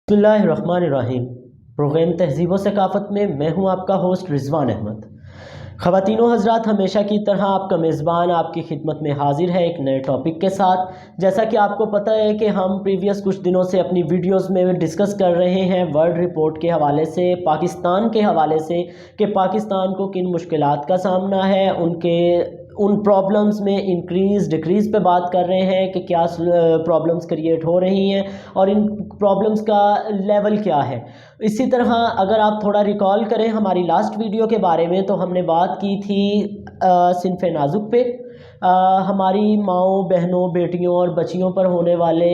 बिस्मिल्लाहिर्रहमानिर्रहीम। प्रोग्राम तहज़ीब व सकाफ़त में मैं हूं आपका होस्ट रिजवान अहमद। ख़वातीनो हज़रात, हमेशा की तरह आपका मेज़बान आपकी खिदमत में हाजिर है एक नए टॉपिक के साथ। जैसा कि आपको पता है कि हम प्रीवियस कुछ दिनों से अपनी वीडियोस में डिस्कस कर रहे हैं वर्ल्ड रिपोर्ट के हवाले से, पाकिस्तान के हवाले से, कि पाकिस्तान को किन मुश्किलात का सामना है, उन प्रॉब्लम्स में इंक्रीज़ डिक्रीज़ पे बात कर रहे हैं कि क्या प्रॉब्लम्स क्रिएट हो रही हैं और इन प्रॉब्लम्स का लेवल क्या है। इसी तरह अगर आप थोड़ा रिकॉल करें हमारी लास्ट वीडियो के बारे में, तो हमने बात की थी सिनफ़ नाजुक पे, हमारी माओं बहनों बेटियों और बच्चियों पर होने वाले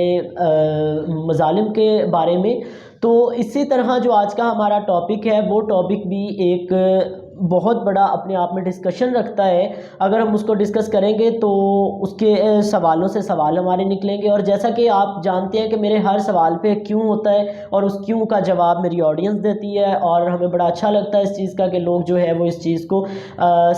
मज़ालिम के बारे में। तो इसी तरह जो आज का हमारा टॉपिक है वो टॉपिक भी एक बहुत बड़ा अपने आप में डिस्कशन रखता है। अगर हम उसको डिस्कस करेंगे तो उसके सवालों से सवाल हमारे निकलेंगे, और जैसा कि आप जानते हैं कि मेरे हर सवाल पे क्यों होता है और उस क्यों का जवाब मेरी ऑडियंस देती है, और हमें बड़ा अच्छा लगता है इस चीज़ का कि लोग जो है वो इस चीज़ को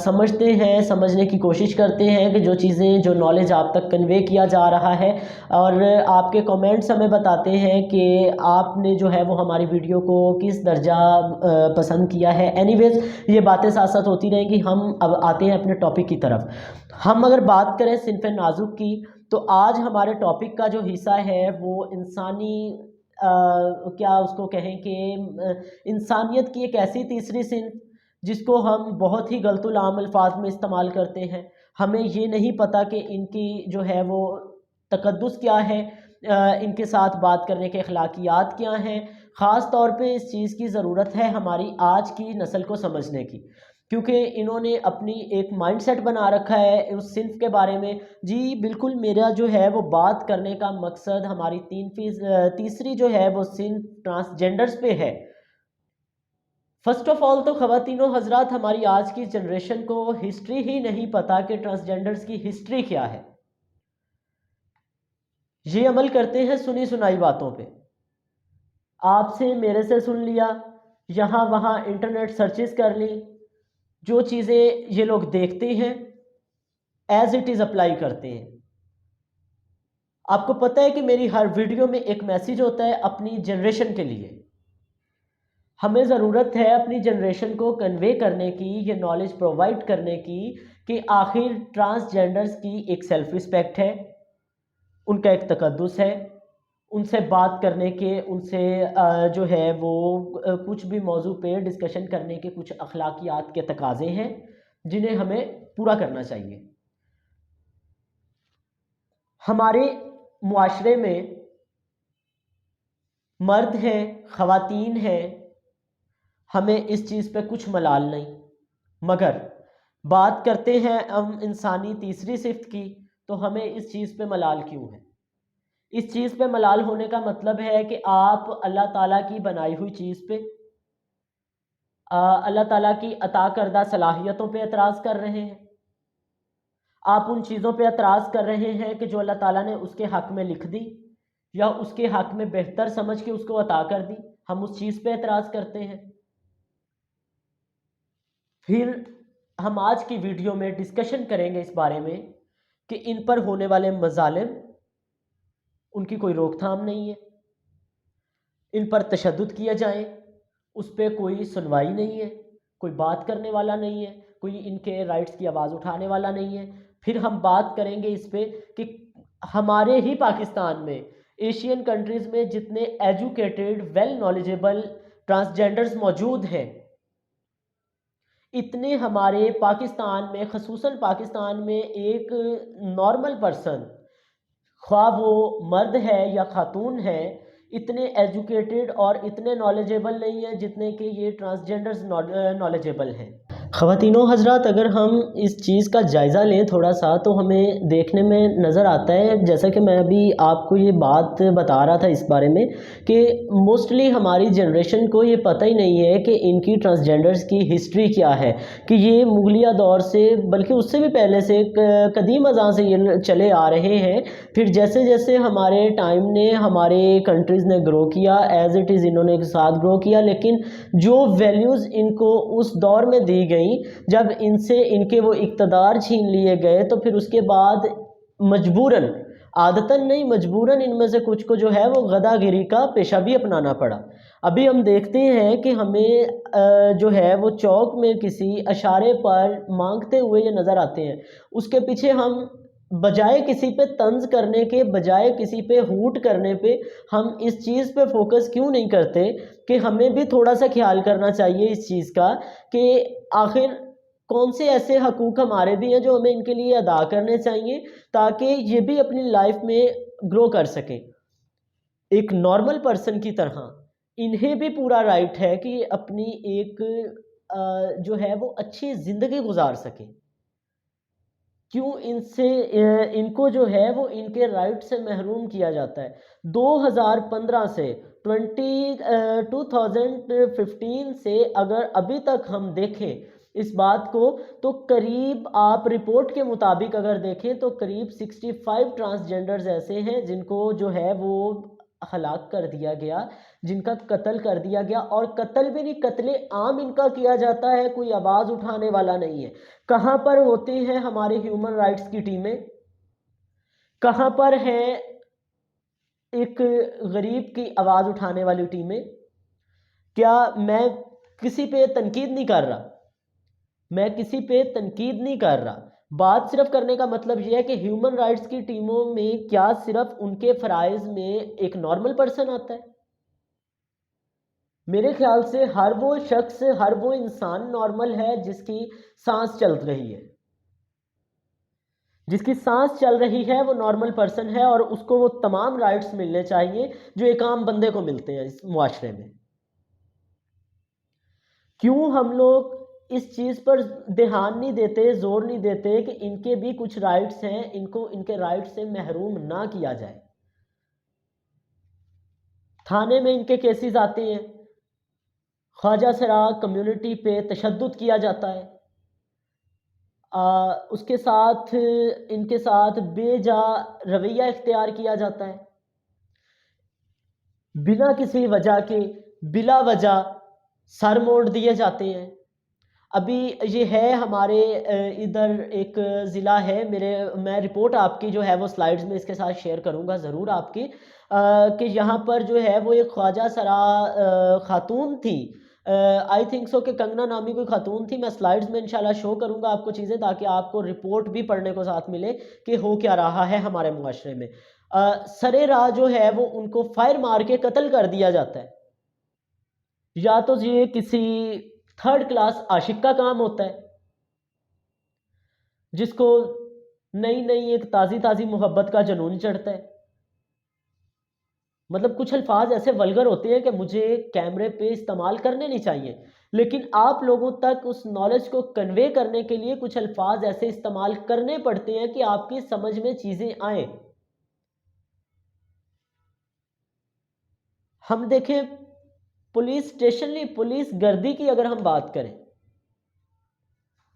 समझते हैं, समझने की कोशिश करते हैं कि जो चीज़ें जो नॉलेज आप तक कन्वे किया जा रहा है। और आपके कमेंट्स हमें बताते हैं कि आपने जो है वो हमारी वीडियो को किस दर्जा पसंद किया है। एनीवेज, ये बातें साथ साथ होती रहेंगी। हम अब आते हैं अपने टॉपिक की तरफ। हम अगर बात करें सिनफ़ नाजुक की, तो आज हमारे टॉपिक का जो हिस्सा है वो इंसानी क्या उसको कहें कि इंसानियत की एक ऐसी तीसरी सिनफ जिसको हम बहुत ही गलतुल-आम अल्फाज में इस्तेमाल करते हैं। हमें ये नहीं पता कि इनकी जो है वो तकद्दुस क्या है, इनके साथ बात करने के अखलाकियात क्या हैं। ख़ास तौर पे इस चीज़ की ज़रूरत है हमारी आज की नस्ल को समझने की, क्योंकि इन्होंने अपनी एक माइंडसेट बना रखा है उस सिनफ के बारे में। जी बिल्कुल, मेरा जो है वो बात करने का मकसद हमारी तीसरी जो है वो सिनफ ट्रांसजेंडर्स पे है। फ़र्स्ट ऑफ़ ऑल तो ख़वातीनो हज़रात, हमारी आज की जनरेशन को हिस्ट्री ही नहीं पता कि ट्रांसजेंडर्स की हिस्ट्री क्या है। ये अमल करते हैं सुनी सुनाई बातों पे, आपसे मेरे से सुन लिया, यहाँ वहाँ इंटरनेट सर्चेस कर ली, जो चीज़ें ये लोग देखते हैं एज इट इज़ अप्लाई करते हैं। आपको पता है कि मेरी हर वीडियो में एक मैसेज होता है अपनी जनरेशन के लिए। हमें ज़रूरत है अपनी जनरेशन को कन्वे करने की, ये नॉलेज प्रोवाइड करने की कि आखिर ट्रांसजेंडर्स की एक सेल्फ रिस्पेक्ट है, उनका एक तकद्दुस है, उनसे बात करने के, उनसे जो है वो कुछ भी मौजू पे डिस्कशन करने के कुछ अखलाकियात के तकाज़े हैं जिन्हें हमें पूरा करना चाहिए। हमारे मुआशरे में मर्द हैं, ख़वातीन हैं, हमें इस चीज़ पे कुछ मलाल नहीं, मगर बात करते हैं हम इंसानी तीसरी सिफ्त की, तो हमें इस चीज़ पे मलाल क्यों है? इस चीज़ पे मलाल होने का मतलब है कि आप अल्लाह ताला की बनाई हुई चीज़ पे, अल्लाह ताला की अता करदा सलाहियतों पे एतराज़ कर रहे हैं। आप उन चीज़ों पे एतराज़ कर रहे हैं कि जो अल्लाह ताला ने उसके हक़ में लिख दी या उसके हक़ में बेहतर समझ के उसको अता कर दी, हम उस चीज़ पे एतराज़ करते हैं। फिर हम आज की वीडियो में डिस्कशन करेंगे इस बारे में कि इन पर होने वाले मज़ालिम, उनकी कोई रोकथाम नहीं है, इन पर तशद्दुद किया जाए उस पर कोई सुनवाई नहीं है, कोई बात करने वाला नहीं है, कोई इनके राइट्स की आवाज़ उठाने वाला नहीं है। फिर हम बात करेंगे इस पे कि हमारे ही पाकिस्तान में, एशियन कंट्रीज़ में जितने एजुकेटेड वेल नॉलेजेबल ट्रांसजेंडर्स मौजूद हैं, इतने हमारे पाकिस्तान में, ख़ुसूसन पाकिस्तान में एक नॉर्मल पर्सन, ख्वाह वो मर्द है या खातून है, इतने एजुकेटेड और इतने नॉलेजेबल नहीं है जितने कि ये ट्रांसजेंडर्स नॉलेजेबल हैं। ख़वातीनो हज़रात, अगर हम इस चीज़ का जायज़ा लें थोड़ा सा, तो हमें देखने में नज़र आता है, जैसा कि मैं अभी आपको ये बात बता रहा था इस बारे में, कि मोस्टली हमारी जनरेशन को ये पता ही नहीं है कि इनकी ट्रांसजेंडर्स की हिस्ट्री क्या है, कि ये मुगलिया दौर से, बल्कि उससे भी पहले से, कदीम अज़ां से ये चले आ रहे हैं। फिर जैसे जैसे हमारे टाइम ने, हमारे कंट्रीज़ ने ग्रो किया, एज़ इट इज़ इन्होंने एक साथ ग्रो किया, लेकिन जो वैल्यूज़ इनको उस दौर में दी गई, जब इनसे इनके वो इक़्तिदार छीन लिए गए, तो फिर उसके बाद मजबूरन आदतन नहीं मजबूरन इनमें से कुछ को जो है वो गदागिरी का पेशा भी अपनाना पड़ा। अभी हम देखते हैं कि हमें जो है वो चौक में किसी इशारे पर मांगते हुए ये नज़र आते हैं, उसके पीछे हम बजाय किसी पे तंज करने के, बजाय किसी पे हूट करने पे, हम इस चीज़ पे फोकस क्यों नहीं करते कि हमें भी थोड़ा सा ख्याल करना चाहिए इस चीज़ का कि आखिर कौन से ऐसे हकूक़ हमारे भी हैं जो हमें इनके लिए अदा करने चाहिए ताकि ये भी अपनी लाइफ में ग्रो कर सकें। एक नॉर्मल पर्सन की तरह इन्हें भी पूरा राइट है कि अपनी एक जो है वो अच्छी ज़िंदगी गुजार सकें। क्यों इनको जो है वो इनके राइट से महरूम किया जाता है? 2015 से 2015 से अगर अभी तक हम देखें इस बात को, तो करीब आप रिपोर्ट के मुताबिक अगर देखें तो करीब 65 ट्रांसजेंडर्स ऐसे हैं जिनको जो है वो हलाक कर दिया गया, जिनका कत्ल कर दिया गया। और कत्ल भी नहीं, कत्ले आम इनका किया जाता है, कोई आवाज़ उठाने वाला नहीं है। कहाँ पर होती हैं हमारे ह्यूमन राइट्स की टीमें? कहाँ पर है एक गरीब की आवाज़ उठाने वाली टीमें? क्या मैं किसी पे तनकीद नहीं कर रहा, मैं किसी पे तनकीद नहीं कर रहा। बात सिर्फ करने का मतलब यह है कि ह्यूमन राइट्स की टीमों में क्या सिर्फ उनके फ़राइज़ में एक नॉर्मल पर्सन आता है? मेरे ख्याल से हर वो शख्स, हर वो इंसान नॉर्मल है जिसकी सांस चल रही है। जिसकी सांस चल रही है वो नॉर्मल पर्सन है और उसको वो तमाम राइट्स मिलने चाहिए जो एक आम बंदे को मिलते हैं इस मुआशरे में। क्यों हम लोग इस चीज़ पर ध्यान नहीं देते, जोर नहीं देते कि इनके भी कुछ राइट्स हैं, इनको इनके राइट्स से महरूम ना किया जाए। थाने में इनके केसेस आते हैं, ख्वाजा सरा कम्युनिटी पे तशद्दुद किया जाता है, उसके साथ इनके साथ बेजा रवैया इख्तियार किया जाता है, बिना किसी वजह के बिला वजह सर मोड़ दिए जाते हैं। अभी ये है हमारे इधर एक ज़िला है, मैं रिपोर्ट आपकी जो है वो स्लाइड्स में इसके साथ शेयर करूँगा ज़रूर आपकी, कि यहाँ पर जो है वो एक ख्वाजा सरा खातून थी, आई थिंक सो कि कंगना नामी कोई खातून थी। मैं स्लाइड्स में इंशाल्लाह शो करूँगा आपको चीज़ें, ताकि आपको रिपोर्ट भी पढ़ने को साथ मिले कि हो क्या रहा है हमारे मुआशरे में। सरे राह जो है वो उनको फायर मार के कत्ल कर दिया जाता है। या तो ये किसी थर्ड क्लास आशिक का काम होता है जिसको नई नई एक ताज़ी ताज़ी मोहब्बत का जुनून चढ़ता है। मतलब कुछ अल्फाज ऐसे वल्गर होते हैं कि मुझे कैमरे पे इस्तेमाल करने नहीं चाहिए, लेकिन आप लोगों तक उस नॉलेज को कन्वे करने के लिए कुछ अल्फाज ऐसे इस्तेमाल करने पड़ते हैं कि आपकी समझ में चीज़ें आए। हम देखें पुलिस स्टेशन, पुलिस गर्दी की अगर हम बात करें,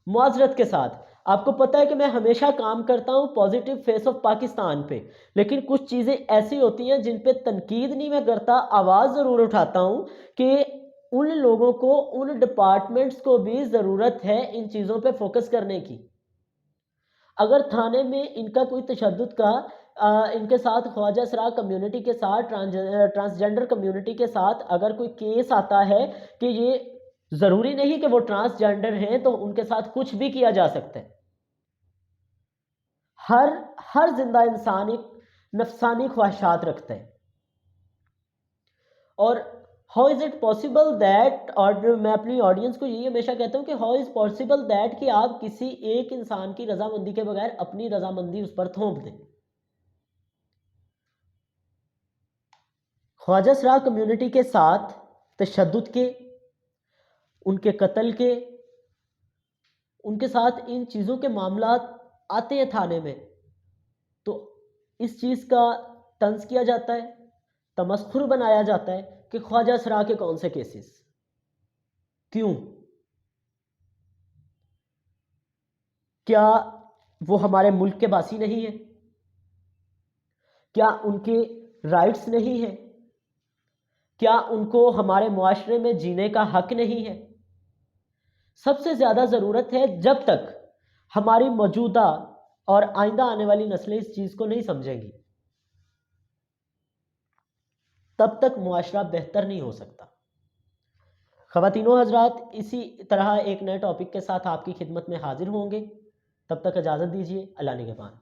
मुआज़रत के साथ, आपको पता है कि मैं हमेशा काम करता हूँ पॉजिटिव फेस ऑफ पाकिस्तान पे, लेकिन कुछ चीज़ें ऐसी होती हैं जिन पे तनकीद नहीं मैं करता, आवाज़ ज़रूर उठाता हूँ कि उन लोगों को, उन डिपार्टमेंट्स को भी ज़रूरत है इन चीज़ों पे फोकस करने की। अगर थाने में इनका कोई तशद्दुद का इनके साथ ख्वाजा सरा कम्युनिटी के साथ, ट्रांसजेंडर कम्युनिटी के साथ अगर कोई केस आता है कि ये ज़रूरी नहीं कि वो ट्रांसजेंडर हैं तो उनके साथ कुछ भी किया जा सकता है। हर हर जिंदा इंसान एक नफसानी ख्वाहिशात रखता है। और how is it possible that, और मैं अपनी ऑडियंस को यही हमेशा कहता हूँ कि हाउ इज़ पॉसिबल दैट कि आप किसी एक इंसान की रजामंदी के बगैर अपनी रजामंदी उस पर थोप दें। ख्वाजा सरा कम्युनिटी के साथ तशद्दुद के, उनके कत्ल के, उनके साथ इन चीज़ों के मामला आते हैं थाने में, तो इस चीज़ का तंज किया जाता है, तमस्खुर बनाया जाता है कि ख्वाजा सरा के कौन से केसेस। क्यों? क्या वो हमारे मुल्क के बासी नहीं है? क्या उनके राइट्स नहीं है? क्या उनको हमारे मुआशरे में जीने का हक नहीं है? सबसे ज़्यादा ज़रूरत है, जब तक हमारी मौजूदा और आइंदा आने वाली नस्लें इस चीज़ को नहीं समझेंगी, तब तक मुआशरा बेहतर नहीं हो सकता। ख़वातीनो हज़रात, इसी तरह एक नए टॉपिक के साथ आपकी खिदमत में हाजिर होंगे। तब तक इजाज़त दीजिए। अल्लाह निगहबान।